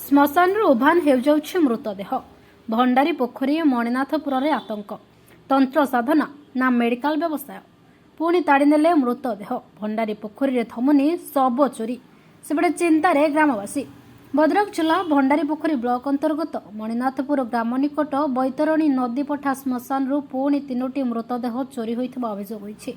ଶ୍ମଶାନରୁ ଉଭାନ ହେଉଯାଉଛି ମୃତଦେହ। ଭଣ୍ଡାରୀ ପୋଖରୀ ମଣିନାଥପୁରରେ ଆତଙ୍କ। ତନ୍ତ୍ର ସାଧନା ନା ମେଡିକାଲ ବ୍ୟବସାୟ। ପୁଣି ତାଡ଼ି ନେଲେ ମୃତଦେହ। ଭଣ୍ଡାରୀ ପୋଖରୀରେ ଥମୁନି ଶବ ଚୋରି। ସେପଟେ ଚିନ୍ତାରେ ଗ୍ରାମବାସୀ। ଭଦ୍ରକ ଜିଲ୍ଲା ଭଣ୍ଡାରୀ ପୋଖରୀ ବ୍ଲକ ଅନ୍ତର୍ଗତ ମଣିନାଥପୁର ଗ୍ରାମ ନିକଟ ବୈତରଣୀ ନଦୀପଠା ଶ୍ମଶାନରୁ ପୁଣି 3ଟି ମୃତଦେହ ଚୋରି ହୋଇଥିବା ଅଭିଯୋଗ ହୋଇଛି।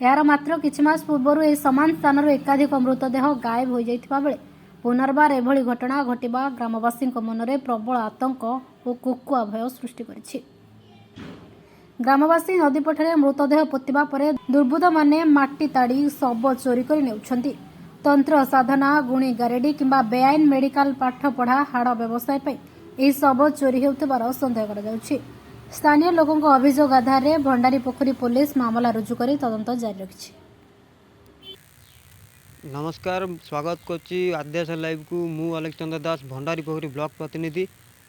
ଏହାର ମାତ୍ର କିଛି ମାସ ପୂର୍ବରୁ ଏହି ସମାନ ସ୍ଥାନରୁ ଏକାଧିକ ମୃତଦେହ ଗାୟବ ହୋଇଯାଇଥିବା ବେଳେ ପୁନର୍ବାର ଏଭଳି ଘଟଣା ଘଟିବା ଗ୍ରାମବାସୀଙ୍କ ମନରେ ପ୍ରବଳ ଆତଙ୍କ ଓ କୁକୁଆ ଭୟ ସୃଷ୍ଟି କରିଛି। ଗ୍ରାମବାସୀ ନଦୀପଠାରେ ମୃତଦେହ ପୋତିବା ପରେ ଦୁର୍ବୃତ୍ତମାନେ ମାଟି ତାଡ଼ି ଶବ ଚୋରି କରି ନେଉଛନ୍ତି। ତନ୍ତ୍ର ସାଧନା, ଗୁଣି ଗାରେଡ଼ି କିମ୍ବା ବେଆଇନ ମେଡିକାଲ ପାଠ ପଢ଼ା ହାଡ଼ ବ୍ୟବସାୟ ପାଇଁ ଏହି ଶବ ଚୋରି ହେଉଥିବାର ସନ୍ଦେହ କରାଯାଉଛି। ସ୍ଥାନୀୟ ଲୋକଙ୍କ ଅଭିଯୋଗ ଆଧାରରେ ଭଣ୍ଡାରୀ ପୋଖରୀ ପୋଲିସ ମାମଲା ରୁଜୁ କରି ତଦନ୍ତ ଜାରି ରଖିଛି। नमस्कार, स्वागत करछि आद्याशा लाइव को। मु अलेक्सचंद्र दास, भंडारी पोखरी ब्लॉक प्रतिनिधि।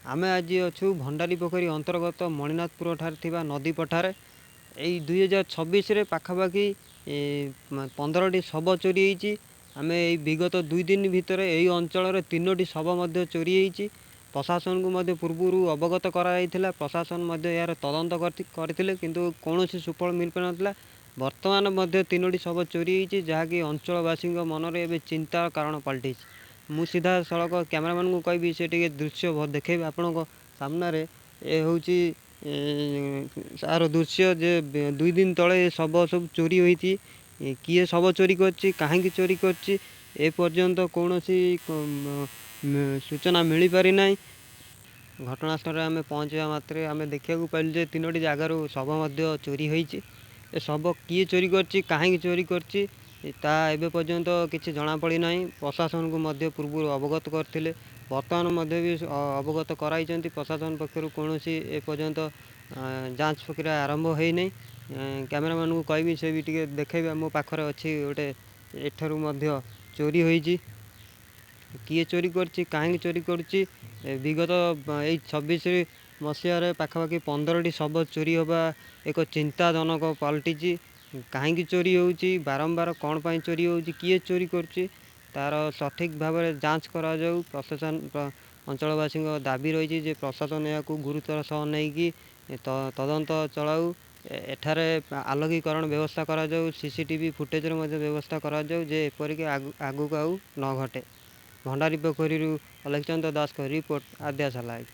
आमे आज अच्छु भंडारी पोखरी अंतर्गत मणिनाथपुर ठार थिबा नदी पठारे। एई 2026 रे पाखापाखि 15टी शव चोरी होईछि। आमे एई विगत 2 दिन भितर एई अंचल रे 3टी शव मध्य चोरी होईछि। प्रशासन को मध्य पूर्वरु अवगत करा जायतिला। प्रशासन मध्य यार तदंत करथिले किंतु कोनोसी सुफल मिल पानतला। वर्तमान मध्य 3टी शव चोरी होईछि, जहाँकि अंचलवासी मनरे एबे चिंतार कारण पलटि। मु सीधा सड़क कैमरामैन को कहबी से टिके दृश्य देखेबे आपनक सामने। ए होउछि सार दृश्य जे 2 दिन तले शव सब चोरी होईछि। किए शव चोरी करछि, काहेकि चोरी करछि, ए पर्यंत कोनोसी सूचना मिली पारि नाही। घटनास्थल आम पहुँचा मात्रे आम देखा पाइलु जे 3टी जगार शव मध्य चोरी होईछि। ए शव किए चोरी करछि, काहेकि चोरी करछि, ता एबे पर्यंत किछि जना पड़ी नाही। प्रशासन को मध्य पूर्व अवगत करथिले, वर्तमान मध्य भी अवगत कराइछन्ति। प्रशासन पक्षरु कोनोसी ए पर्यंत जांच प्रक्रिया आरंभ होई नाही। कैमरामैन को कहबी से भी टिके देखेबे। मो पाखरे अछि गोटे एठरु मध्य चोरी होईछि। किए चोरी करछि, काहेकि चोरी करछि, विगत 26 मसीह पाखापाखि 15टी शव चोरी होगा एक चिंताजनक पलटि। कहीं चोरी होउछि, बारंबार कौन पाई चोरी होउछि, किए चोरी करछि, तार सठिक भाव में जांच करा जाऊ। प्रशासन अंचलवासी दाबी रही जे प्रशासन या गुरुतर सह नहीं कि तदंत चलाऊ। एठारे आलोकीकरण व्यवस्था करा जाऊ, सीसीटीवी फुटेज व्यवस्था करा जाऊ जे एपरिक आगु आउ न घटे। भंडारी पोखरी अलेक्सचंद्र दास को रिपोर्ट, आद्याशा लाइव।